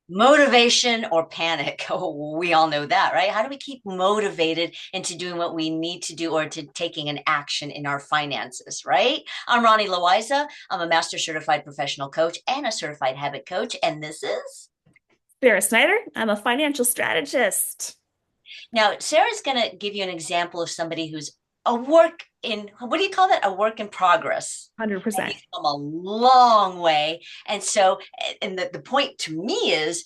Motivation or panic? Oh, we all know that, right? How do we keep motivated into doing what we need to do or to taking an action in our finances, right? I'm Ronnie Loiza. I'm a master certified professional coach and a certified habit coach. And this is Sarah Snyder. I'm a financial strategist. now, Sarah's going to give you an example of somebody who's a work in, what do you call that? A work in progress. And 100%. he's come a long way. And so, and the point to me is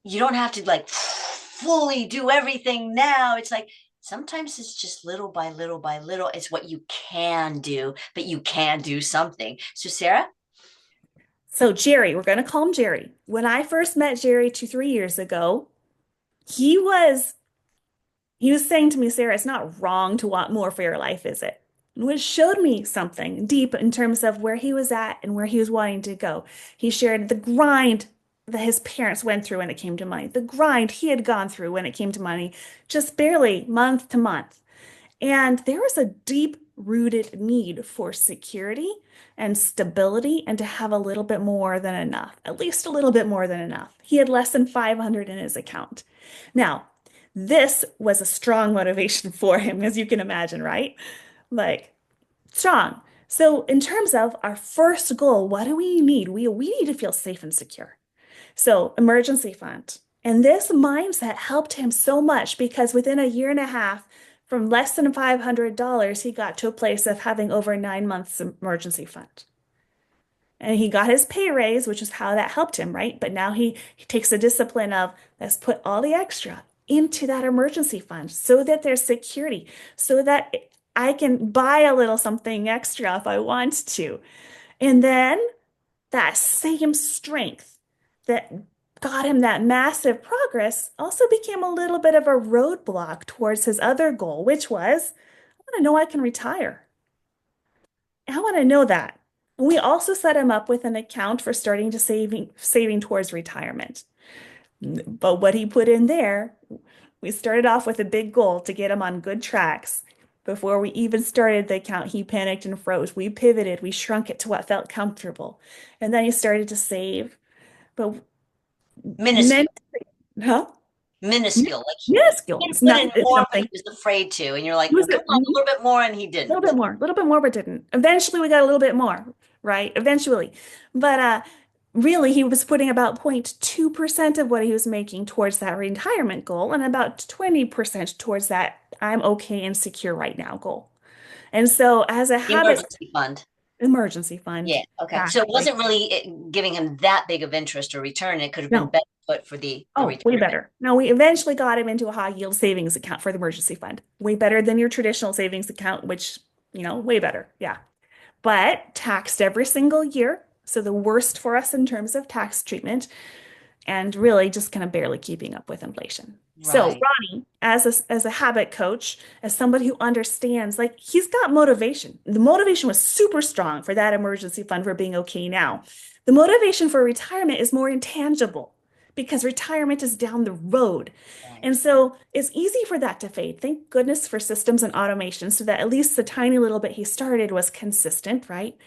you don't have to like fully do everything now. It's like sometimes it's just little by little by little. It's what you can do, but you can do something. So, Sarah, So, Jerry, we're going to call him Jerry. When I first met Jerry 3 years ago, he was he was saying to me, Sarah, it's not wrong to want more for your life, is it? Which showed me something deep in terms of where he was at and where he was wanting to go. He shared the grind that his parents went through when it came to money, the grind he had gone through when it came to money, just barely month to month. And there was a deep rooted need for security and stability and to have a little bit more than enough, at least a little bit more than enough. He had less than 500 in his account. Now, this was a strong motivation for him, as you can imagine, right? Like, strong. So, in terms of our first goal, what do we need? We need to feel safe and secure. So, emergency fund. And this mindset helped him so much because within a year and a half, from less than $500, he got to a place of having over 9 months emergency fund. And he got his pay raise, which is how that helped him, right? But now he takes the discipline of let's put all the extra into that emergency fund so that there's security, so that I can buy a little something extra if I want to. And then that same strength that got him that massive progress also became a little bit of a roadblock towards his other goal, which was I want to know I can retire. I want to know that. We also set him up with an account for starting to saving towards retirement. But what he put in there, we started off with a big goal to get him on good tracks. Before we even started the account, he panicked and froze. We pivoted, we shrunk it to what felt comfortable. And then he started to save. But men, minuscule, huh? minuscule. Like Minuscule. he It's put not, in it's more, but he nothing. was afraid to. And you're like, It well, was come on, a little bit more. And he didn't. a little bit more, but didn't. Eventually, we got a little bit more, right? Eventually. But really, he was putting about 0.2% of what he was making towards that retirement goal and about 20% towards that I'm okay and secure right now goal. And so, as a The habit emergency fund. emergency fund, Yeah. Okay. So it exactly. wasn't really giving him that big of interest or return. It could have been No. better put for the Oh, way retirement. better. No, we eventually got him into a high yield savings account for the emergency fund. Way better than your traditional savings account, which, way better. Yeah. But taxed every single year. So the worst for us in terms of tax treatment and really just kind of barely keeping up with inflation. So Right. Ronnie, as a habit coach, as somebody who understands, like he's got motivation. The motivation was super strong for that emergency fund for being okay now. The motivation for retirement is more intangible because retirement is down the road. Right. And so it's easy for that to fade. Thank goodness for systems and automation so that at least the tiny little bit he started was consistent, right?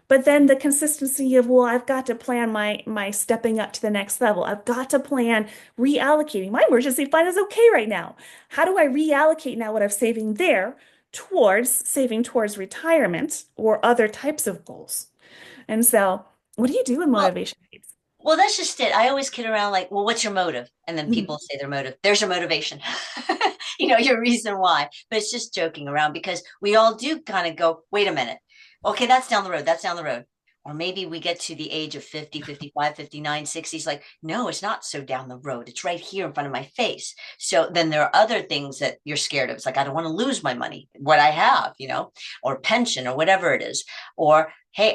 But then the consistency of, well, I've got to plan my stepping up to the next level. I've got to plan reallocating. My emergency fund is okay right now. How do I reallocate now what I'm saving there towards saving towards retirement or other types of goals? And so, what do you do in Well, motivation aids? well, that's just it. I always kid around like, well, what's your motive? And then Mhm. people say their motive. There's your motivation. Your reason why. But it's just joking around because we all do kind of go, wait a minute. Okay, that's down the road. That's down the road. Or maybe we get to the age of 50, 55, 59, 60. It's like, no, it's not so down the road. It's right here in front of my face. So then there are other things that you're scared of. It's like, I don't want to lose my money, what I have, or pension or whatever it is. Or, hey,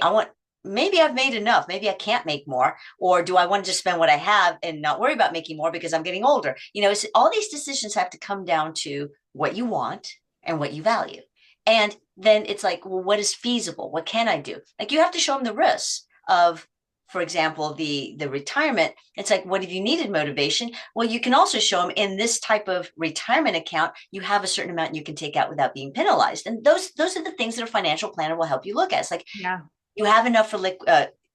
maybe I've made enough. Maybe I can't make more. Or do I want to just spend what I have and not worry about making more because I'm getting older? It's, all these decisions have to come down to what you want and what you value. And then it's like, well, what is feasible? What can I do? Like you have to show them the risks of, for example, the retirement. It's like, what if you needed motivation? Well, you can also show them in this type of retirement account, you have a certain amount you can take out without being penalized. And those are the things that a financial planner will help you look at. It's like Yeah. you have enough for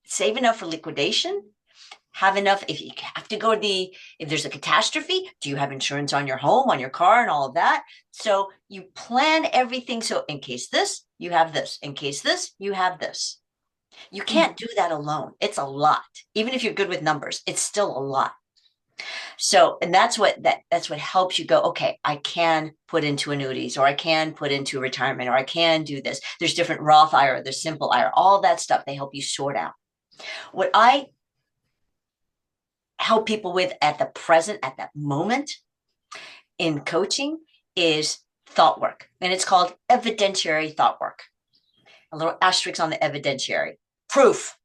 save enough for liquidation, Have enough. If you have to go to if there's a catastrophe, do you have insurance on your home, on your car, and all of that? So you plan everything. So in case this, you have this. In case this, you have this. You can't do that alone. It's a lot. Even if you're good with numbers, it's still a lot. So, and that's what helps you go, okay, I can put into annuities, or I can put into retirement, or I can do this. There's different Roth IRA, there's simple IRA, all that stuff they help you sort out. What I help people with at the present, at that moment in coaching, is thought work. And it's called evidentiary thought work. A little asterisk on the evidentiary. Proof.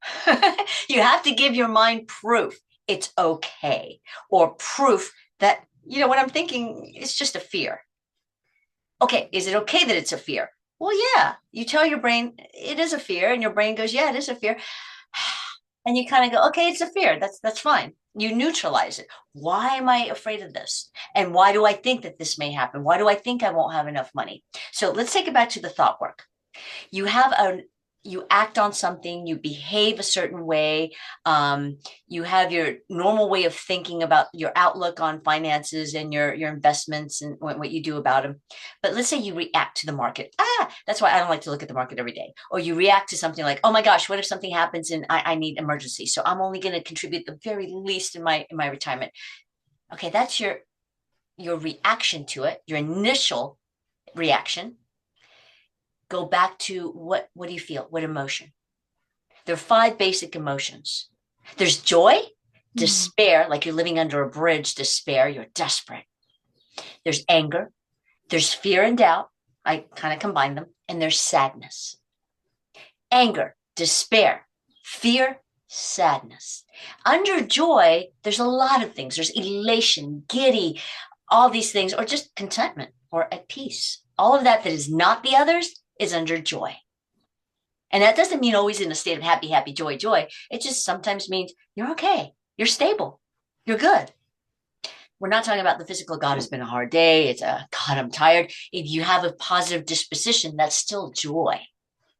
You have to give your mind proof it's okay, or proof that, what I'm thinking is just a fear. Okay, is it okay that it's a fear? Well, yeah, you tell your brain it is a fear, and your brain goes, yeah, it is a fear. And you kind of go, okay, it's a fear. That's fine. You neutralize it. Why am I afraid of this? And why do I think that this may happen? Why do I think I won't have enough money? So let's take it back to the thought work. You act on something, you behave a certain way, you have your normal way of thinking about your outlook on finances and your investments and what you do about them. But let's say you react to the market. That's why I don't like to look at the market every day. Or you react to something like, oh my gosh, what if something happens and I need emergency? So I'm only going to contribute the very least in my retirement. Okay, that's your reaction to it, your initial reaction. Go back to what do you feel? What emotion? There are 5 basic emotions. There's joy, despair, like you're living under a bridge, despair, you're desperate. There's anger, there's fear and doubt. I kind of combine them. And there's sadness. Anger, despair, fear, sadness. Under joy, there's a lot of things. There's elation, giddy, all these things, or just contentment or at peace. All of that is not the others is under joy. And that doesn't mean always in a state of happy, happy, joy, joy. It just sometimes means you're okay. You're stable. You're good. We're not talking about the physical, God, it's been a hard day. It's God, I'm tired. If you have a positive disposition, that's still joy.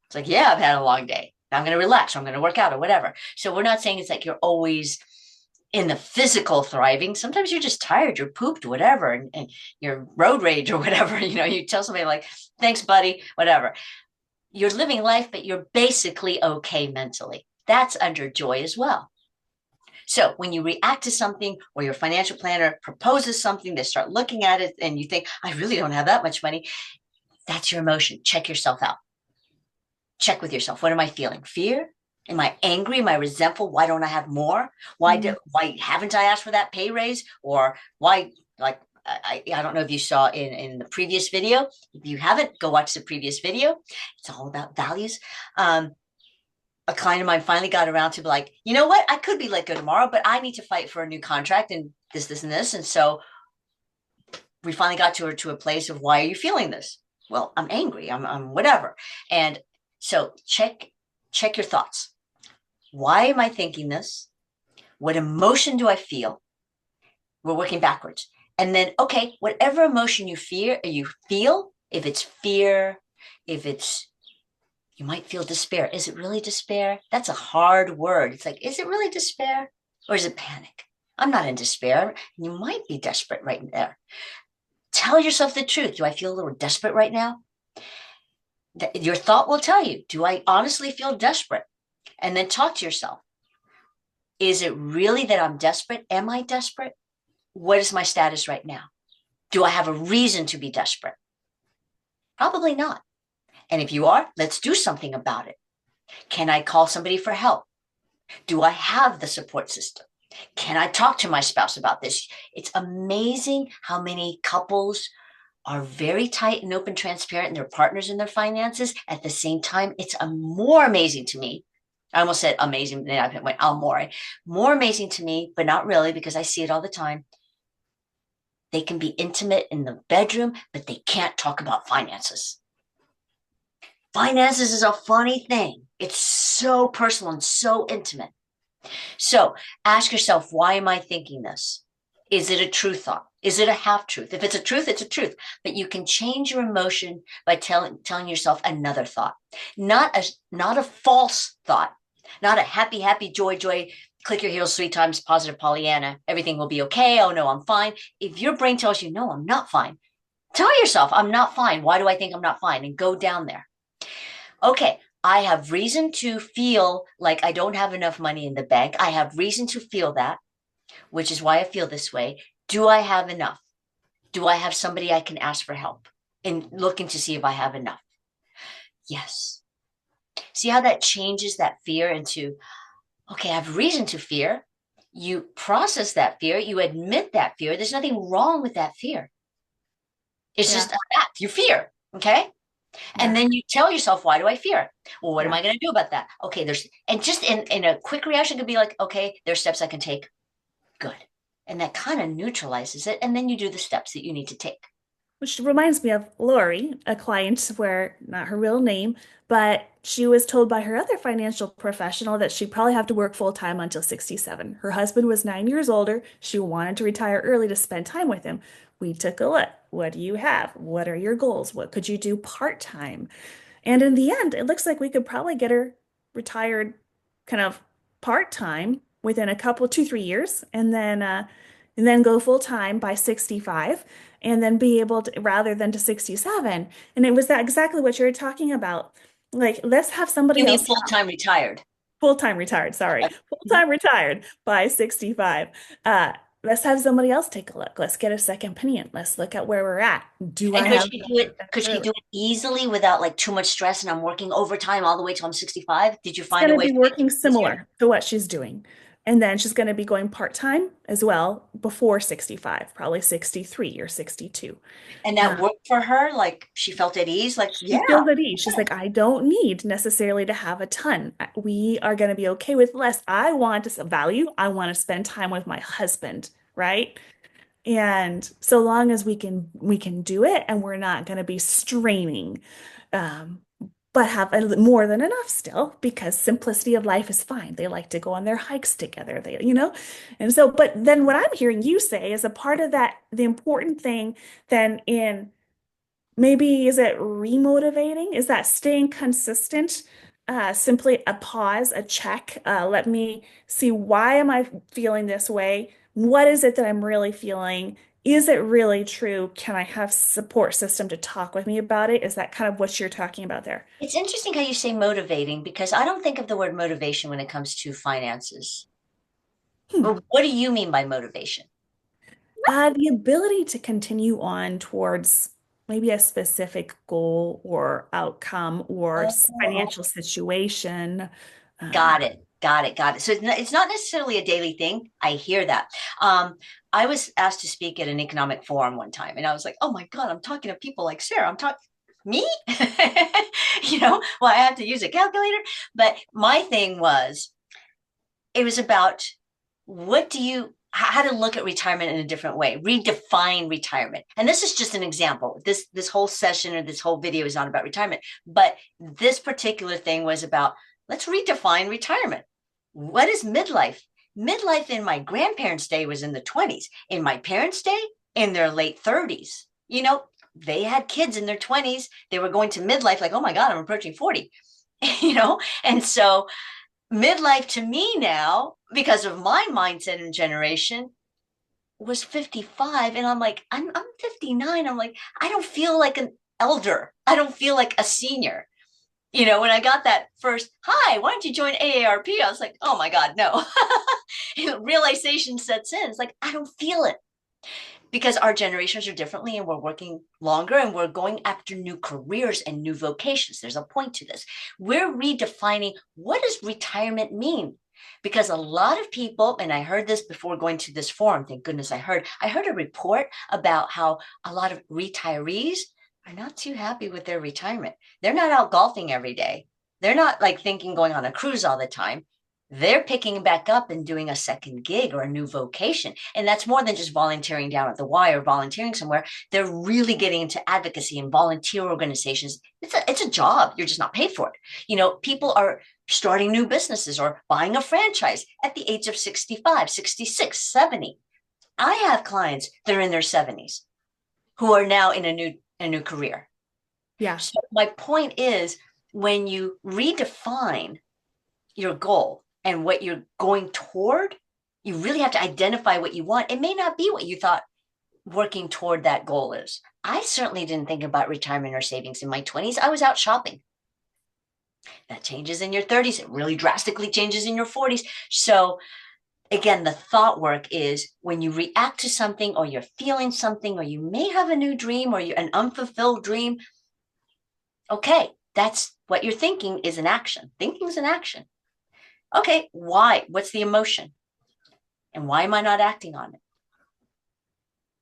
It's like, yeah, I've had a long day. I'm going to relax, or I'm going to work out, or whatever. So we're not saying it's like you're always in the physical thriving. Sometimes you're just tired, you're pooped, whatever, and you're road rage or whatever. You tell somebody like, thanks, buddy, whatever. You're living life, but you're basically okay mentally. That's under joy as well. So when you react to something, or your financial planner proposes something, they start looking at it and you think, I really don't have that much money. That's your emotion. Check yourself out. Check with yourself. What am I feeling? Fear? Am I angry? Am I resentful? Why don't I have more? Why haven't I asked for that pay raise? Or why, like, I don't know if you saw in the previous video. If you haven't, go watch the previous video. It's all about values. A client of mine finally got around to be like, you know what? I could be let go tomorrow, but I need to fight for a new contract and this, and this. And so we finally got to a place of, why are you feeling this? Well, I'm angry. I'm whatever. And so check your thoughts. Why am I thinking this? What emotion do I feel? We're working backwards. And then, okay, whatever emotion you feel, if it's fear, you might feel despair. Is it really despair? That's a hard word. It's like, is it really despair? Or is it panic? I'm not in despair. You might be desperate right there. Tell yourself the truth. Do I feel a little desperate right now? Your thought will tell you, do I honestly feel desperate? And then talk to yourself. Is it really that I'm desperate? Am I desperate? What is my status right now? Do I have a reason to be desperate? Probably not. And if you are, let's do something about it. Can I call somebody for help? Do I have the support system? Can I talk to my spouse about this? It's amazing how many couples are very tight and open, transparent in their partners and their finances. At the same time, it's more amazing to me. I almost said amazing, then I went, more amazing to me, but not really, because I see it all the time. They can be intimate in the bedroom, but they can't talk about finances. Finances is a funny thing. It's so personal and so intimate. So ask yourself, why am I thinking this? Is it a true thought? Is it a half truth? If it's a truth, it's a truth. But you can change your emotion by telling yourself another thought, not a false thought, not a happy, happy, joy, joy, click your heels 3 times, positive Pollyanna, everything will be okay. Oh no, I'm fine. If your brain tells you, no, I'm not fine, tell yourself, I'm not fine. Why do I think I'm not fine? And go down there. Okay, I have reason to feel like I don't have enough money in the bank. I have reason to feel that, which is why I feel this way. Do I have enough? Do I have somebody I can ask for help in looking to see if I have enough? Yes. See how that changes that fear into, okay, I have reason to fear. You process that fear, you admit that fear. There's nothing wrong with that fear. It's Yeah. just a fact, you fear. Okay. And Yeah. then you tell yourself, why do I fear? Well, what am Yeah. I going to do about that? Okay, and just in a quick reaction could be like, okay, there's steps I can take. Good. And that kind of neutralizes it. And then you do the steps that you need to take. Which reminds me of Lori, a client where not her real name, but she was told by her other financial professional that she'd probably have to work full time until 67. Her husband was 9 years older. She wanted to retire early to spend time with him. We took a look. What do you have? What are your goals? What could you do part-time? And in the end, it looks like we could probably get her retired kind of part-time within a couple, 2, 3 years, and then go full-time by 65, and then be able to, rather than to 67. And it was that exactly what you were talking about. Like, let's have You somebody mean else full-time retired? full-time retired, sorry. Mhm. Full-time retired by 65. Uh, let's have somebody else take a look. Let's get a second opinion. Let's look at where we're at. Do I And could have she do it? Could she early? do it easily without like too much stress? And I'm working overtime all the way till I'm 65. Did you It's find going a to way be to make working it easier? similar to what she's doing. And then she's going to be going part-time as well before 65, probably 63 or 62. And that Uh, worked for her? Like she felt at ease? Like, she yeah, feels at ease. She's like, I don't need necessarily to have a ton. We are going to be okay with less. I want to value. I want to spend time with my husband, right? And so long as we can do it and we're not going to be straining, um, but have more than enough still because simplicity of life is fine. They like to go on their hikes together. And so, but then what I'm hearing you say is a part of that, the important thing then in maybe is it remotivating? Is that staying consistent? Simply a pause, a check. Let me see, why am I feeling this way? What is it that I'm really feeling? Is it really true? Can I have support system to talk with me about it? Is that kind of what you're talking about there? it's interesting how you say motivating because I don't think of the word motivation when it comes to finances. Hmm. But what do you mean by motivation? The ability to continue on towards maybe a specific goal or outcome or Oh, financial situation. got it. Got it. Got it. So it's not necessarily a daily thing. I hear that. Um, I was asked to speak at an economic forum one time, and I was like, "Oh my God, I'm talking to people like Sarah. I'm talking me." Well, I have to use a calculator. But my thing was, it was about what do you how to look at retirement in a different way, redefine retirement. And this is just an example. This whole session or this whole video is not about retirement, but this particular thing was about let's redefine retirement. What is midlife? Midlife in my grandparents' day was in the 20s. In my parents' day, in their late 30s. They had kids in their 20s. They were going to midlife like, oh my God, I'm approaching 40. And so midlife to me now, because of my mindset and generation, was 55. And I'm like, I'm 59. I'm like, I don't feel like an elder. I don't feel like a senior. When I got that first, hi, why don't you join AARP? I was like, oh my God, no. Realization sets in. It's like, I don't feel it because our generations are differently and we're working longer and we're going after new careers and new vocations. There's a point to this. We're redefining what does retirement mean? Because a lot of people, and I heard this before going to this forum, thank goodness I heard a report about how a lot of retirees are not too happy with their retirement. They're not out golfing every day. They're not like thinking going on a cruise all the time. They're picking back up and doing a second gig or a new vocation. And that's more than just volunteering down at the Y or volunteering somewhere. They're really getting into advocacy and volunteer organizations. It's a job. You're just not paid for it. People are starting new businesses or buying a franchise at the age of 65, 66, 70. I have clients that are in their 70s who are now in a new career. Yeah. So my point is when you redefine your goal, and what you're going toward, you really have to identify what you want. It may not be what you thought working toward that goal is. I certainly didn't think about retirement or savings in my 20s. I was out shopping. That changes in your 30s. It really drastically changes in your 40s. So again, the thought work is when you react to something or you're feeling something, or you may have a new dream or an unfulfilled dream. Okay, that's what you're thinking is an action. Thinking is an action. Okay, why? What's the emotion? And why am I not acting on it?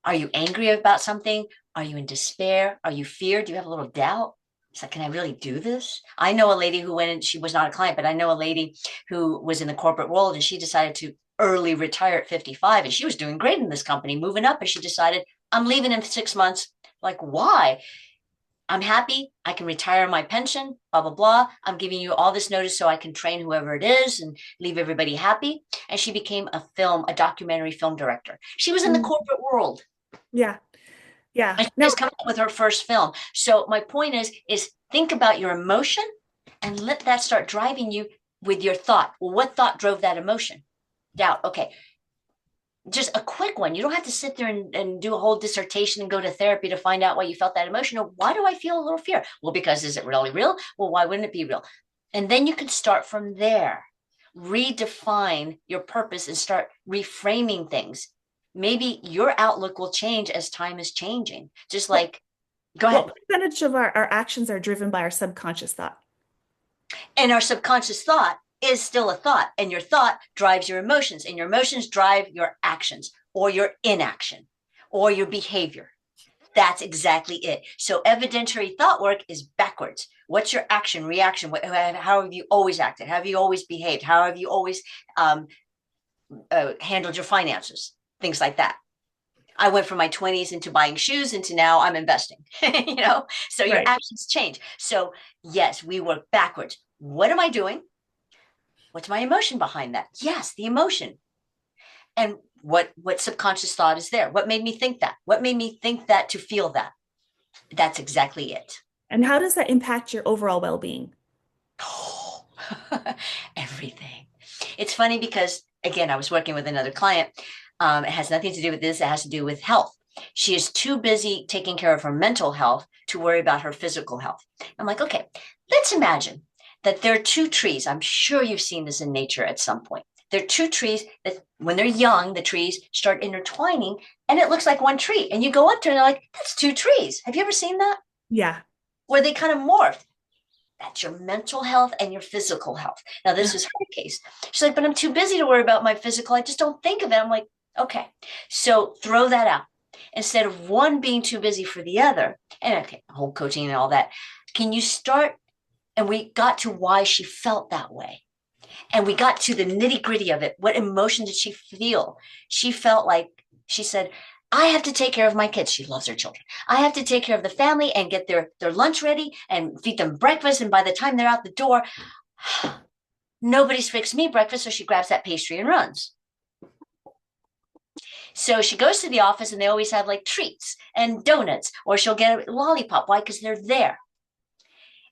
Are you angry about something? Are you in despair? Are you feared? Do you have a little doubt? It's like, can I really do this? I know a lady who went in, she was not a client, but I know a lady who was in the corporate world, and she decided to early retire at 55, and she was doing great in this company, moving up, and she decided, I'm leaving in 6 months. Like, why? I'm happy. I can retire my pension, blah, blah, blah. I'm giving you all this notice so I can train whoever it is and leave everybody happy. And she became a documentary film director. She was in the Mm. corporate world. Yeah. Yeah. And she No, just come up with her first film. So my point is think about your emotion and let that start driving you with your thought. Well, what thought drove that emotion? Doubt. Okay. Just a quick one. You don't have to sit there and do a whole dissertation and go to therapy to find out why you felt that emotion. Or why do I feel a little fear? Well, because is it really real? Well, why wouldn't it be real? And then you can start from there, redefine your purpose and start reframing things. Maybe your outlook will change as time is changing. Just like, go ahead. what percentage of our actions are driven by our subconscious thought? And our subconscious thought is still a thought, and your thought drives your emotions, and your emotions drive your actions or your inaction or your behavior. That's exactly it. So evidentiary thought work is backwards. What's your action, reaction? How have you always acted? How have you always behaved? How have you always handled your finances? Things like that. I went from my 20s into buying shoes into now I'm investing, so your Right. actions change. So yes, we work backwards. What am I doing? What's my emotion behind that? Yes, the emotion. And what subconscious thought is there? What made me think that? What made me think that to feel that? That's exactly it. And how does that impact your overall well-being? Oh, everything. It's funny because, again, I was working with another client. It has nothing to do with this. It has to do with health. She is too busy taking care of her mental health to worry about her physical health. I'm like, okay, let's imagine that there are two trees. I'm sure you've seen this in nature at some point. There are two trees that when they're young, the trees start intertwining and it looks like one tree. And you go up to it and they're like, that's two trees. Have you ever seen that? Yeah. Where they kind of morph. That's your mental health and your physical health. Now, this is her case. She's like, but I'm too busy to worry about my physical. I just don't think of it. I'm like, okay, so throw that out. Instead of one being too busy for the other, and okay, whole coaching and all that, can you start? And we got to why she felt that way. And we got to the nitty gritty of it. What emotion did she feel? She felt like, she said, I have to take care of my kids. She loves her children. I have to take care of the family and get their lunch ready and feed them breakfast. And by the time they're out the door, nobody's fixed me breakfast. So she grabs that pastry and runs. So she goes to the office and they always have like treats and donuts, or she'll get a lollipop. Why? Because they're there.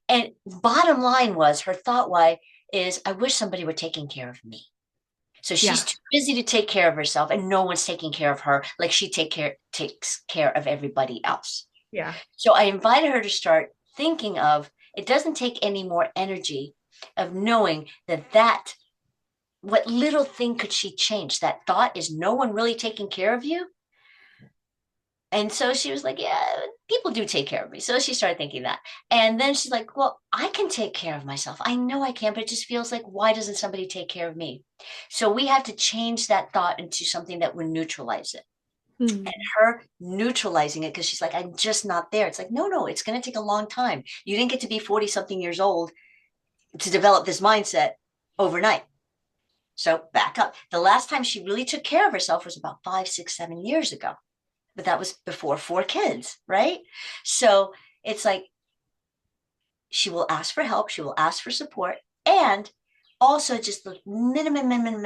And bottom line was her thought why is I wish somebody were taking care of me. So she's Yeah. too busy to take care of herself and no one's taking care of her like she takes care of everybody else. Yeah. So I invited her to start thinking of it doesn't take any more energy of knowing that what little thing could she change? That thought is no one really taking care of you. And so she was like, yeah, people do take care of me. So she started thinking that. And then she's like, well, I can take care of myself. I know I can, but it just feels like, why doesn't somebody take care of me? So we have to change that thought into something that would neutralize it. Hmm. And her neutralizing it because she's like, I'm just not there. It's like, no, it's going to take a long time. You didn't get to be 40 something years old to develop this mindset overnight. So back up. The last time she really took care of herself was about 5, 6, 7 years ago. But that was before 4 kids, right? So it's like she will ask for help, she will ask for support, and also just the minimum.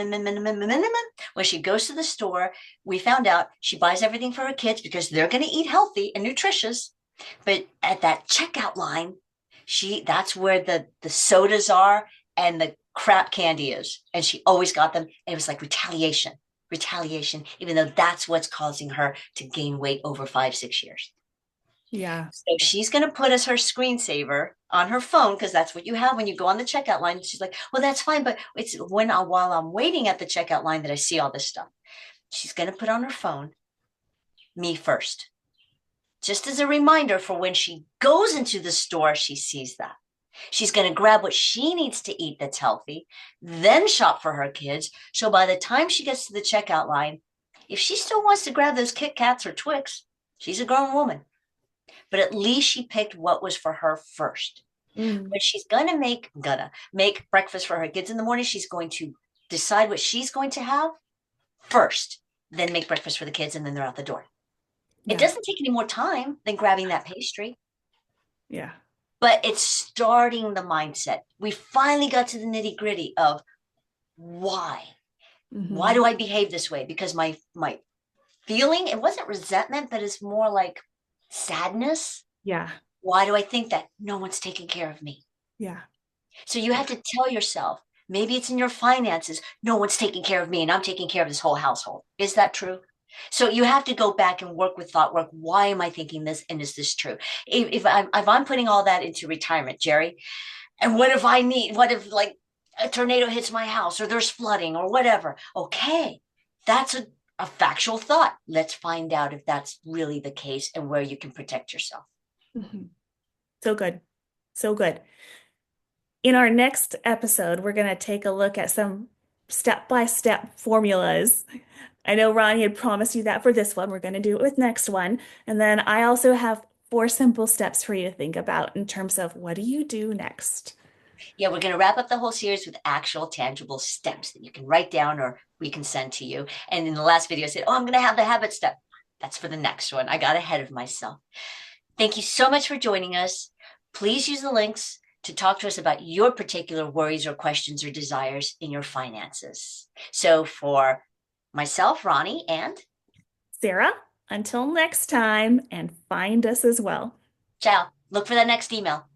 When she goes to the store, we found out she buys everything for her kids because they're going to eat healthy and nutritious. But at that checkout line, that's where the sodas are and the crap candy is. And she always got them. And it was like retaliation, even though that's what's causing her to gain weight over 5, 6 years. Yeah. So she's going to put as her screensaver on her phone because that's what you have when you go on the checkout line. She's like, well, that's fine. But it's while I'm waiting at the checkout line that I see all this stuff. She's going to put on her phone, me first, just as a reminder for when she goes into the store, she sees that. She's going to grab what she needs to eat that's healthy, then shop for her kids. So by the time she gets to the checkout line, if she still wants to grab those Kit Kats or Twix, she's a grown woman. But at least she picked what was for her first. Mm. When she's gonna make breakfast for her kids in the morning, she's going to decide what she's going to have first, then make breakfast for the kids, and then they're out the door. It Yeah. doesn't take any more time than grabbing that pastry, Yeah. but it's starting the mindset. We finally got to the nitty gritty of why. Why Hmm. do I behave this way? Because my feeling, it wasn't resentment, but it's more like sadness. Yeah. Why do I think that? No one's taking care of me. Yeah. So you have to tell yourself, maybe it's in your finances. No one's taking care of me and I'm taking care of this whole household. Is that true? So you have to go back and work with thought work. Why am I thinking this? And is this true? If I'm putting all that into retirement, Jerry, and what if like a tornado hits my house or there's flooding or whatever? Okay, that's a factual thought. Let's find out if that's really the case and where you can protect yourself. Hmm. So good. So good. In our next episode, we're going to take a look at some step-by-step formulas. I know Ronnie had promised you that for this one. We're going to do it with next one. And then I also have 4 simple steps for you to think about in terms of what do you do next? Yeah, we're going to wrap up the whole series with actual tangible steps that you can write down or we can send to you. And in the last video, I said, oh, I'm going to have the habit step. That's for the next one. I got ahead of myself. Thank you so much for joining us. Please use the links to talk to us about your particular worries or questions or desires in your finances. So for myself, Ronnie, and Sarah, until next time, and find us as well. ciao. Look for that next email.